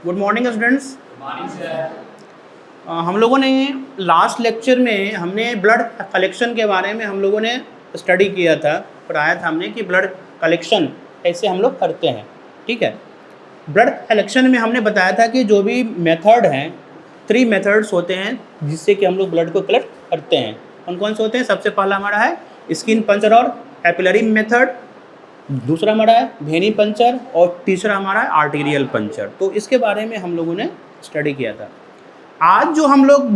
Good morning students. Morning sir. हम लोगों ने लास्ट लेक्चर में हमने ब्लड कलेक्शन के बारे में हम लोगों ने स्टडी किया था, पढ़ाया था हमने कि ब्लड कलेक्शन कैसे हम लोग करते हैं। ठीक है, ब्लड कलेक्शन में हमने बताया था कि जो भी मेथड हैं, 3 मेथड्स होते हैं जिससे कि हम लोग ब्लड को कलेक्ट करते हैं। कौन कौन से होते हैं? सबसे पहला हमारा है स्किन पंचर और कैपिलरी मेथड, दूसरा हमारा है वेनी पंचर और तीसरा हमारा है आर्टेरियल पंचर। तो इसके बारे में हम लोगों ने स्टडी किया था। आज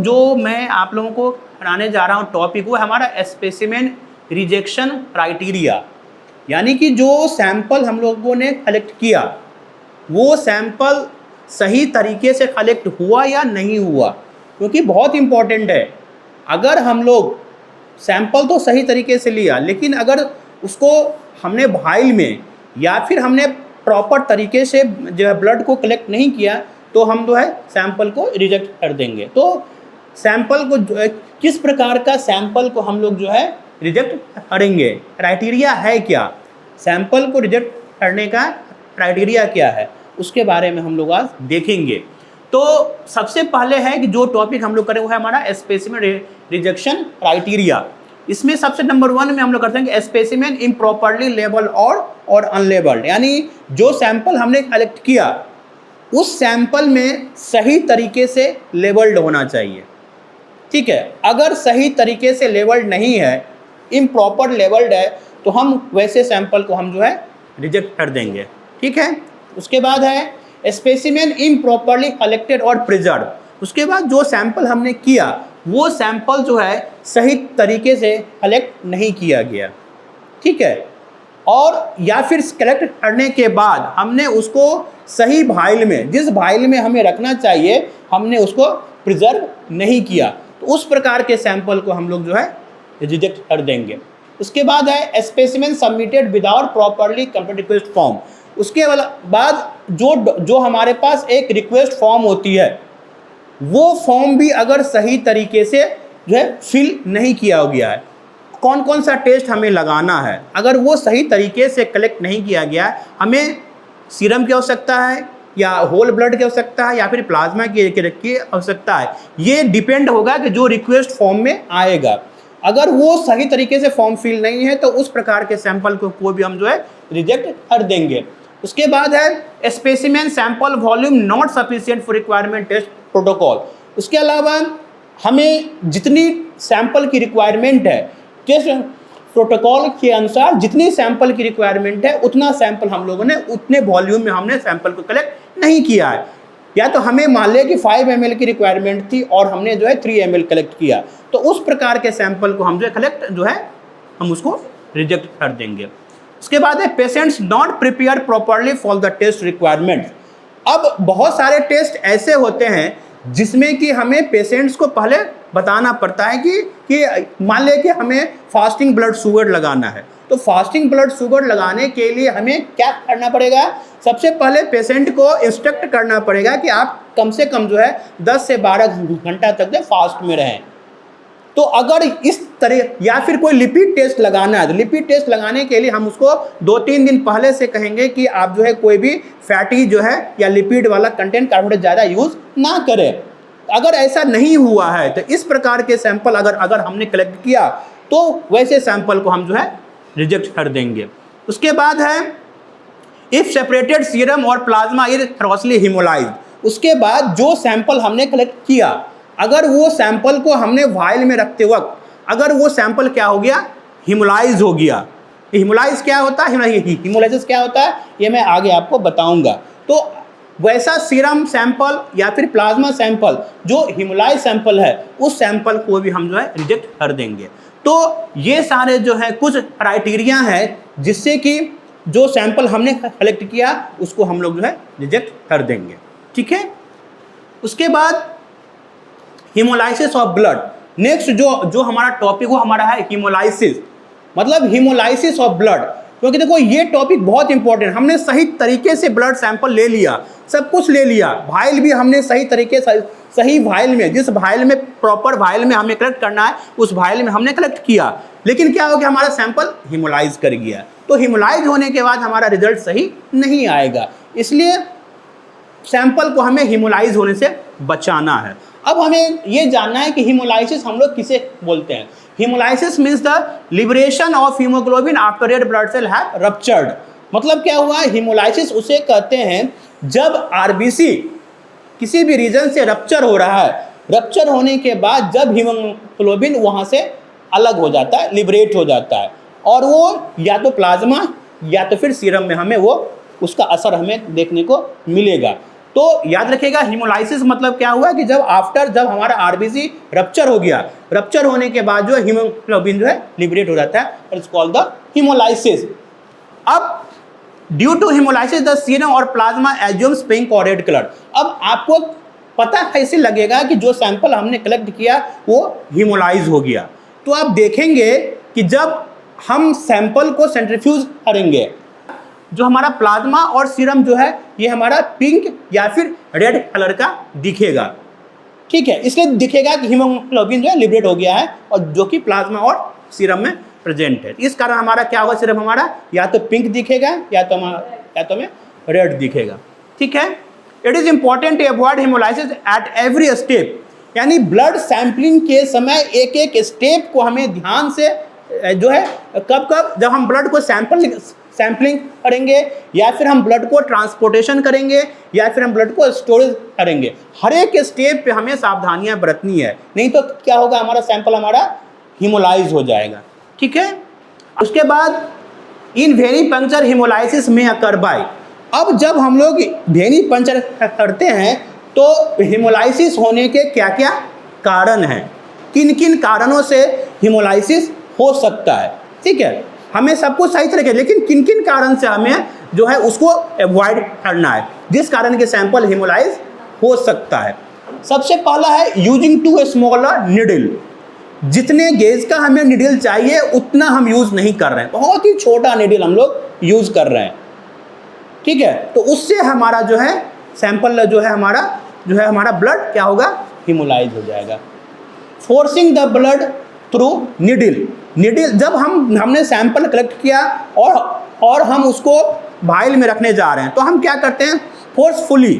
जो मैं आप लोगों को पढ़ाने जा रहा हूँ टॉपिक, वो हमारा स्पेसिमेन रिजेक्शन क्राइटेरिया, यानी कि जो सैंपल हम लोगों ने कलेक्ट किया वो सैंपल सही तरीके से कलेक्ट हुआ या नहीं हुआ, क्योंकि बहुत इम्पॉर्टेंट है। अगर हम लोग सैंपल तो सही तरीके से लिया, लेकिन अगर उसको हमने वाइल में या फिर हमने प्रॉपर तरीके से जो है ब्लड को कलेक्ट नहीं किया, तो हम जो है सैंपल को रिजेक्ट कर देंगे। तो सैंपल को जो है, किस प्रकार का सैंपल को हम लोग जो है रिजेक्ट करेंगे, क्राइटेरिया है क्या, सैंपल को रिजेक्ट करने का क्राइटेरिया क्या है, उसके बारे में हम लोग आज देखेंगे। तो सबसे पहले है कि जो टॉपिक हम लोग करें वो है हमारा स्पेसिमेन रिजेक्शन क्राइटेरिया। इसमें सबसे नंबर 1 में हम लोग करते हैं कि स्पेसिमेन इम्प्रॉपरली लेबल और अनलेबल्ड, यानी जो सैंपल हमने कलेक्ट किया उस सैंपल में सही तरीके से लेबल्ड होना चाहिए। ठीक है, अगर सही तरीके से लेबल्ड नहीं है, इम्प्रॉपर लेबल्ड है, तो हम वैसे सैंपल को हम जो है रिजेक्ट कर देंगे। ठीक है, उसके बाद है स्पेसिमेन इम्प्रॉपरली कलेक्टेड और प्रिजर्व। उसके बाद जो सैंपल हमने किया वो सैंपल जो है सही तरीके से कलेक्ट नहीं किया गया। ठीक है, और या फिर कलेक्ट करने के बाद हमने उसको सही वाइल में, जिस वाइल में हमें रखना चाहिए, हमने उसको प्रिजर्व नहीं किया, तो उस प्रकार के सैंपल को हम लोग जो है रिजेक्ट कर देंगे। उसके बाद है specimen submitted without properly complete request form. उसके बाद जो हमारे पास एक रिक्वेस्ट फॉर्म होती है, वो फॉर्म भी अगर सही तरीके से जो है फिल नहीं किया गया है, कौन कौन सा टेस्ट हमें लगाना है, अगर वो सही तरीके से कलेक्ट नहीं किया गया है, हमें सीरम की आवश्यकता है या होल ब्लड की आवश्यकता है या फिर प्लाज्मा की आवश्यकता है, ये डिपेंड होगा कि जो रिक्वेस्ट फॉर्म में आएगा। अगर वो सही तरीके से फॉर्म फिल नहीं है तो उस प्रकार के सैंपल को भी हम जो है रिजेक्ट कर देंगे। उसके बाद है specimen sample volume not sufficient for requirement test protocol. उसके अलावा हमें जितनी सैंपल की रिक्वायरमेंट है, टेस्ट प्रोटोकॉल के अनुसार जितनी सैंपल की रिक्वायरमेंट है उतना सैंपल हम लोगों ने उतने वॉल्यूम में हमने सैंपल को कलेक्ट नहीं किया है। या तो हमें मान लें कि 5 ml की रिक्वायरमेंट थी और हमने जो है 3 ml कलेक्ट किया, तो उस प्रकार के सैंपल को हम जो है कलेक्ट जो है हम उसको रिजेक्ट कर देंगे। उसके बाद है patients not prepare properly for the test requirement. अब बहुत सारे टेस्ट ऐसे होते हैं जिसमें कि हमें पेशेंट्स को पहले बताना पड़ता है कि मान लें कि हमें फास्टिंग ब्लड शुगर लगाना है, तो फास्टिंग ब्लड शुगर लगाने के लिए हमें क्या करना पड़ेगा, सबसे पहले पेशेंट को इंस्ट्रक्ट करना पड़ेगा कि आप कम से कम जो है 10 से 12 घंटा तक जो फास्ट में रहें। तो अगर इस तरह या फिर कोई लिपिड टेस्ट लगाना है, तो लिपिड टेस्ट लगाने के लिए हम उसको 2-3 दिन पहले से कहेंगे कि आप जो है कोई भी फैटी जो है या लिपिड वाला कंटेंट कार्बोहाइड्रेट ज़्यादा यूज़ ना करें। अगर ऐसा नहीं हुआ है तो इस प्रकार के सैंपल अगर हमने कलेक्ट किया तो वैसे सैंपल को हम जो है रिजेक्ट कर देंगे। उसके बाद है इफ सेपरेटेड सीरम और प्लाज्मा इज थॉरसली हिमोलाइज्ड। उसके बाद जो सैंपल हमने कलेक्ट किया, अगर वो सैंपल को हमने वाइल में रखते वक्त अगर वो सैंपल क्या हो गया, हिमोलाइज हो गया। हिमोलाइज क्या होता है, हिमोलाइसिस क्या होता है, ये मैं आगे आपको बताऊंगा। तो वैसा सीरम सैंपल या फिर प्लाज्मा सैंपल जो हिमोलाइज सैंपल है, उस सैंपल को भी हम जो है रिजेक्ट कर देंगे। तो ये सारे जो है कुछ क्राइटेरिया है जिससे कि जो सैंपल हमने कलेक्ट किया उसको हम लोग जो है रिजेक्ट कर देंगे। ठीक है, उसके बाद हीमोलाइसिस ऑफ ब्लड। नेक्स्ट जो हमारा टॉपिक वो हमारा है हीमोलाइसिस, मतलब हीमोलाइसिस ऑफ ब्लड। क्योंकि देखो ये टॉपिक बहुत इंपॉर्टेंट, हमने सही तरीके से ब्लड सैंपल ले लिया, सब कुछ ले लिया, वाइल भी हमने सही तरीके से सही वाइल में, जिस वाइल में प्रॉपर वाइल में हमें कलेक्ट करना है उस वाइल में हमने कलेक्ट किया, लेकिन क्या हो गया, हमारा सैंपल हीमोलाइज कर गया। तो हीमोलाइज होने के बाद हमारा रिजल्ट सही नहीं आएगा। इसलिए सैंपल को हमें हीमोलाइज होने से बचाना है। अब हमें ये जानना है कि हीमोलाइसिस हम लोग किसे बोलते हैं। Haemolysis means the liberation of haemoglobin after red blood cell have ruptured. मतलब क्या हुआ, हीमोलाइसिस उसे कहते हैं जब आरबीसी किसी भी रीजन से रप्चर हो रहा है, रप्चर होने के बाद जब हीमोग्लोबिन वहाँ से अलग हो जाता है, लिबरेट हो जाता है, और वो या तो प्लाज्मा या तो फिर सीरम में हमें वो उसका असर हमें देखने को मिलेगा। तो याद रखिएगा, हीमोलाइसिस मतलब क्या हुआ कि जब हमारा आरबीसी रप्चर हो गया, रप्चर होने के बाद जो है हीमोग्लोबिन जो है लिबरेट हो जाता है, इट्स कॉल्ड द हीमोलाइसिस। अब due to haemolysis the serum और प्लाज्मा एज्यूम्स पिंक और रेड कलर। अब आपको पता कैसे लगेगा कि जो सैंपल हमने कलेक्ट किया वो हीमोलाइज हो गया? तो आप देखेंगे कि जब हम सैंपल को सेंट्रीफ्यूज करेंगे, जो हमारा प्लाज्मा और सीरम जो है ये हमारा पिंक या फिर रेड कलर का दिखेगा। ठीक है, इसलिए दिखेगा कि हीमोग्लोबिन जो है लिबरेट हो गया है और जो कि प्लाज्मा और सीरम में प्रेजेंट है। इस कारण हमारा क्या होगा, सिर्फ हमारा या तो पिंक दिखेगा या तो हमें रेड दिखेगा। ठीक है, it is important to avoid haemolysis at every step. यानी ब्लड सैंपलिंग के समय एक एक स्टेप को हमें ध्यान से जो है कब जब हम ब्लड को सैंपलिंग करेंगे या फिर हम ब्लड को ट्रांसपोर्टेशन करेंगे या फिर हम ब्लड को स्टोरेज करेंगे, हर एक स्टेप पे हमें सावधानियां बरतनी है, नहीं तो क्या होगा, हमारा सैंपल हमारा हीमोलाइज हो जाएगा। ठीक है, उसके बाद इन वेनी पंक्चर हीमोलाइसिस में अकर बाय। अब जब हम लोग वेनी पंक्चर करते हैं तो हीमोलाइसिस होने के क्या क्या कारण हैं, किन किन कारणों से हीमोलाइसिस हो सकता है। ठीक है, हमें सब कुछ सही तरीके, लेकिन किन किन कारण से हमें जो है उसको अवॉइड करना है, जिस कारण के सैंपल हीमोलाइज हो सकता है। सबसे पहला है यूजिंग टू स्मॉलर निडल। जितने गेज का हमें निडल चाहिए उतना हम यूज नहीं कर रहे हैं, बहुत ही छोटा निडल हम लोग यूज कर रहे हैं। ठीक है, तो उससे हमारा जो है सैंपल जो है हमारा ब्लड क्या होगा, हीमोलाइज हो जाएगा। Forcing the blood through needle. जब हमने सैंपल कलेक्ट किया और हम उसको वाइल में रखने जा रहे हैं, तो हम क्या करते हैं, फोर्सफुली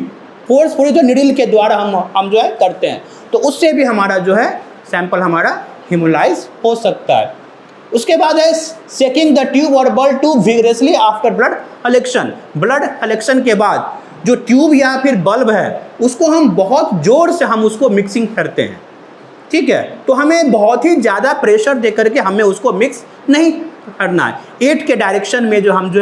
जो निडल के द्वारा हम जो है करते हैं, तो उससे भी हमारा जो है सैंपल हमारा हीमोलाइज हो सकता है। उसके बाद है शेकिंग द ट्यूब और bulb to vigorously after blood collection. Blood collection के बाद जो ट्यूब या फिर बल्ब है उसको हम बहुत जोर से हम उसको मिक्सिंग करते हैं। ठीक है, तो हमें बहुत ही ज़्यादा प्रेशर दे करके हमें उसको मिक्स नहीं करना है, 8 के डायरेक्शन में जो हम जो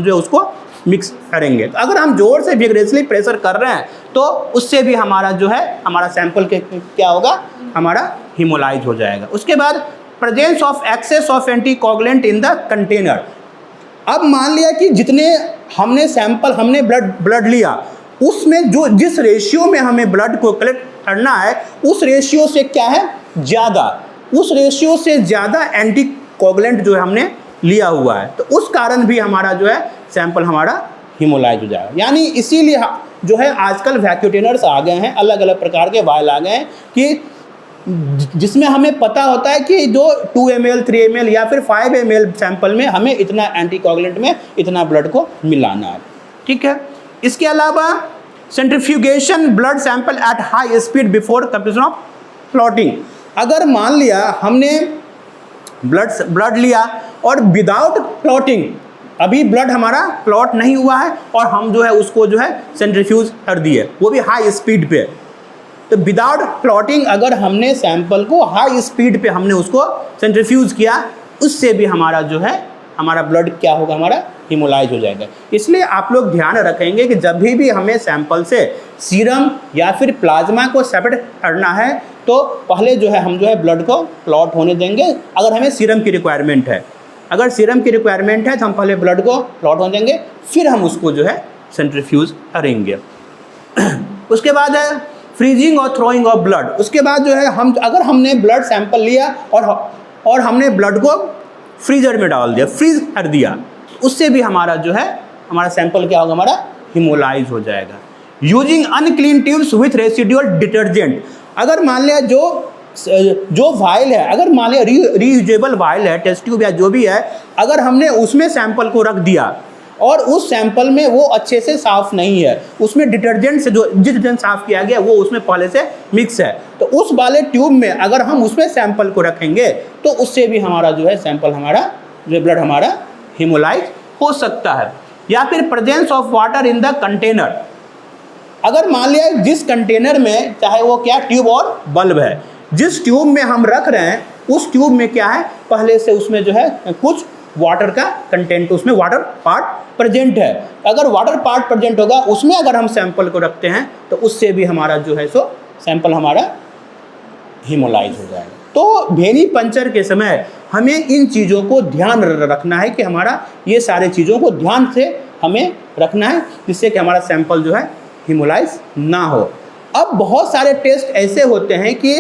है उसको मिक्स करेंगे। तो अगर हम जोर से विगरेसली प्रेशर कर रहे हैं तो उससे भी हमारा जो है हमारा सैंपल के क्या होगा, हमारा हीमोलाइज हो जाएगा। उसके बाद presence of excess of anticoagulant in the container. अब मान लिया कि जितने हमने ब्लड लिया, उसमें जिस रेशियो में हमें ब्लड को कलेक्ट करना है उस रेशियो से क्या है, ज़्यादा, उस रेशियो से ज़्यादा एंटीकोगुलेंट जो है हमने लिया हुआ है, तो उस कारण भी हमारा जो है सैंपल हमारा हीमोलाइज हो जाएगा। यानी इसीलिए जो है आजकल वैक्यूटेनर्स आ गए हैं, अलग अलग प्रकार के वायल आ गए हैं कि जिसमें हमें पता होता है कि जो 2 ml 3 ml या फिर 5 ml सैंपल में हमें इतना एंटीकोगुलेंट में इतना ब्लड को मिलाना है। ठीक है, इसके अलावा centrifugation blood sample at high speed before completion of clotting. अगर मान लिया हमने ब्लड लिया और विदाउट क्लॉटिंग, अभी ब्लड हमारा क्लॉट नहीं हुआ है और हम जो है उसको जो है सेंट्रीफ्यूज कर दिए, वो भी हाई स्पीड पे, तो विदाउट क्लॉटिंग अगर हमने सैंपल को हाई स्पीड पे हमने उसको सेंट्रीफ्यूज किया, उससे भी हमारा जो है हमारा ब्लड क्या होगा, हमारा हीमोलाइज हो जाएगा। इसलिए आप लोग ध्यान रखेंगे कि जब भी हमें सैंपल से सीरम या फिर प्लाज्मा को सेपरेट करना है तो पहले जो है हम जो है ब्लड को क्लॉट होने देंगे। अगर हमें सीरम की रिक्वायरमेंट है, अगर सीरम की रिक्वायरमेंट है तो हम पहले ब्लड को क्लॉट होने देंगे, फिर हम उसको जो है सेंट्रीफ्यूज करेंगे। उसके बाद है फ्रीजिंग और थ्रोइंग ऑफ ब्लड। उसके बाद जो है अगर हमने ब्लड सैंपल लिया और हमने ब्लड को फ्रीजर में डाल दिया, फ्रीज कर दिया, उससे भी हमारा जो है हमारा सैंपल क्या होगा, हमारा हीमोलाइज हो जाएगा। Using unclean tubes with residual detergent. अगर मान लिया जो वाइल है, अगर मान लिया रीयूजेबल वाइल है, टेस्ट ट्यूब या जो भी है, अगर हमने उसमें सैंपल को रख दिया और उस सैंपल में वो अच्छे से साफ नहीं है, उसमें डिटर्जेंट से जो डिटर्जेंट साफ किया गया वो उसमें पहले से मिक्स है, तो उस वाले ट्यूब में अगर हम उसमें सैंपल को रखेंगे तो उससे भी हमारा जो है सैंपल हमारा जो ब्लड हमारा हेमोलाइज हो सकता है। या फिर presence of water in the container, अगर मान लिया जिस कंटेनर में चाहे वो क्या ट्यूब और बल्ब है, जिस ट्यूब में हम रख रहे हैं उस ट्यूब में क्या है पहले से उसमें जो है कुछ वाटर का कंटेंट, उसमें वाटर पार्ट प्रेजेंट है। अगर वाटर पार्ट प्रेजेंट होगा उसमें अगर हम सैंपल को रखते हैं तो उससे भी हमारा जो है सो सैंपल हमारा हेमोलाइज हो जाएगा। तो वेनी पंचर के समय हमें इन चीज़ों को ध्यान रखना है कि हमारा ये सारे चीज़ों को ध्यान से हमें रखना है जिससे कि हमारा सैंपल जो है हेमोलाइज ना हो। अब बहुत सारे टेस्ट ऐसे होते हैं कि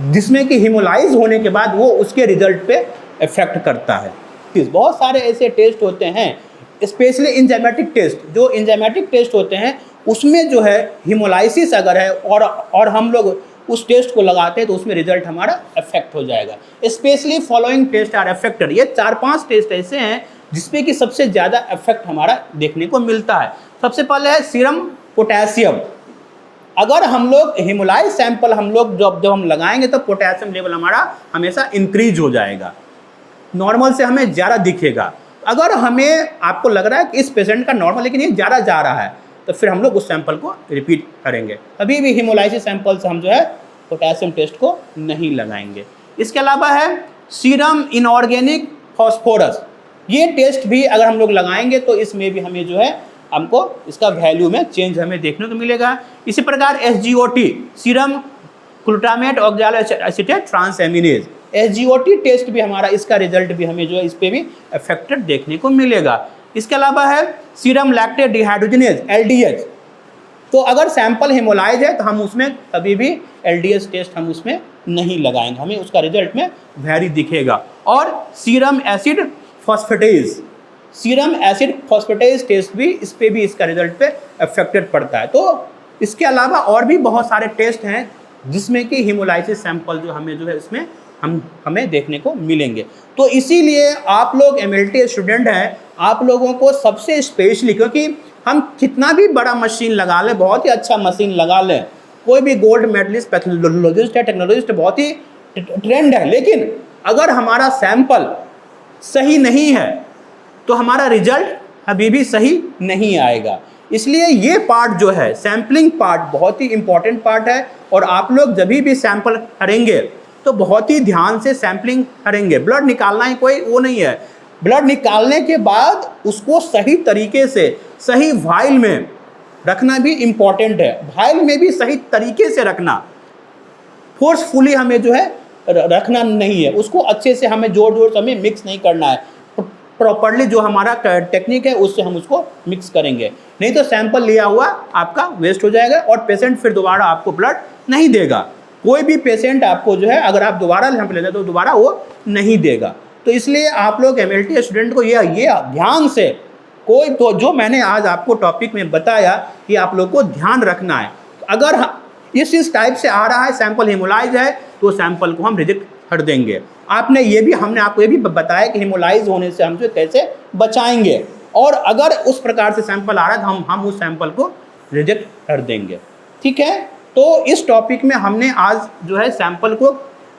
जिसमें कि हेमोलाइज होने के बाद वो उसके रिजल्ट पे इफेक्ट करता है। बहुत सारे ऐसे टेस्ट होते हैं, स्पेशली इंजाइमेटिक टेस्ट, जो इंजाइमेटिक टेस्ट होते हैं उसमें जो है हेमोलाइसिस अगर है और हम लोग उस टेस्ट को लगाते हैं तो उसमें रिजल्ट हमारा इफेक्ट हो जाएगा। Specially following test are affected, ये 4-5 टेस्ट ऐसे हैं जिसपे कि सबसे ज़्यादा इफेक्ट हमारा देखने को मिलता है। सबसे पहले है सीरम पोटेशियम। अगर हम लोग हेमोलाइज सैंपल हम लोग जब हम लगाएंगे तो पोटेशियम लेवल हमारा हमेशा इंक्रीज हो जाएगा, नॉर्मल से हमें ज़्यादा दिखेगा। अगर हमें आपको लग रहा है कि इस पेशेंट का नॉर्मल लेकिन ये ज़्यादा जा रहा है तो फिर हम लोग उस सैंपल को रिपीट करेंगे, कभी भी हेमोलाइसिस सैंपल से हम जो है पोटेशियम टेस्ट को नहीं लगाएंगे। इसके अलावा है सीरम इनऑर्गेनिक फॉस्फोरस, ये टेस्ट भी अगर हम लोग लगाएंगे तो इसमें भी हमें जो है हमको इसका वैल्यू में चेंज हमें देखने को मिलेगा। इसी प्रकार SGOT serum glutamate oxaloacetate transaminase, SGOT test भी हमारा इसका रिजल्ट भी हमें जो है इस पर भी अफेक्टेड देखने को मिलेगा। इसके अलावा है सीरम लैक्टेट डिहाइड्रोजनेज LDH, तो अगर सैंपल हेमोलाइज है तो हम उसमें कभी भी LDH टेस्ट हम उसमें नहीं लगाएंगे, हमें उसका रिजल्ट में वेरी दिखेगा। और serum acid phosphatase, serum acid phosphatase test भी इस पे भी इसका रिजल्ट पे अफेक्टेड पड़ता है। तो इसके अलावा और भी बहुत सारे टेस्ट हैं जिसमें कि हेमोलाइसिस सैंपल जो हमें जो है इसमें हमें देखने को मिलेंगे। तो इसीलिए आप लोग MLT स्टूडेंट हैं, आप लोगों को सबसे स्पेशली, क्योंकि हम कितना भी बड़ा मशीन लगा लें, बहुत ही अच्छा मशीन लगा लें, कोई भी गोल्ड मेडलिस्ट पैथोलॉजिस्ट है, टेक्नोलॉजिस्ट बहुत ही ट्रेंड है, लेकिन अगर हमारा सैंपल सही नहीं है तो हमारा रिजल्ट अभी भी सही नहीं आएगा। इसलिए ये पार्ट जो है सैम्पलिंग पार्ट बहुत ही इंपॉर्टेंट पार्ट है, और आप लोग जब भी सैंपल करेंगे तो बहुत ही ध्यान से सैम्पलिंग करेंगे। ब्लड निकालना ही कोई वो नहीं है, ब्लड निकालने के बाद उसको सही तरीके से सही वाइल में रखना भी इम्पॉर्टेंट है। वाइल में भी सही तरीके से रखना, फोर्सफुली हमें जो है रखना नहीं है, उसको अच्छे से हमें जोर जोर से हमें मिक्स नहीं करना है, प्रॉपरली जो हमारा टेक्निक है उससे हम उसको मिक्स करेंगे, नहीं तो सैंपल लिया हुआ आपका वेस्ट हो जाएगा और पेशेंट फिर दोबारा आपको ब्लड नहीं देगा। कोई भी पेशेंट आपको जो है अगर आप दोबारा सैंपल लेते हैं तो दोबारा वो नहीं देगा। तो इसलिए आप लोग MLT स्टूडेंट को ये ध्यान से कोई तो जो मैंने आज आपको टॉपिक में बताया कि आप लोग को ध्यान रखना है। अगर इस टाइप से आ रहा है सैंपल हेमोलाइज है तो सैंपल को हम रिजेक्ट कर देंगे। हमने आपको ये भी बताया कि हेमोलाइज होने से हम जो कैसे बचाएंगे, और अगर उस प्रकार से सैंपल आ रहा है तो हम उस सैंपल को रिजेक्ट कर देंगे। ठीक है, तो इस टॉपिक में हमने आज जो है सैंपल को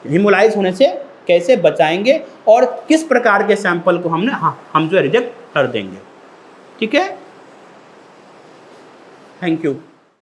हेमोलाइज होने से कैसे बचाएंगे और किस प्रकार के सैंपल को हम जो है रिजेक्ट कर देंगे। ठीक है, थैंक यू।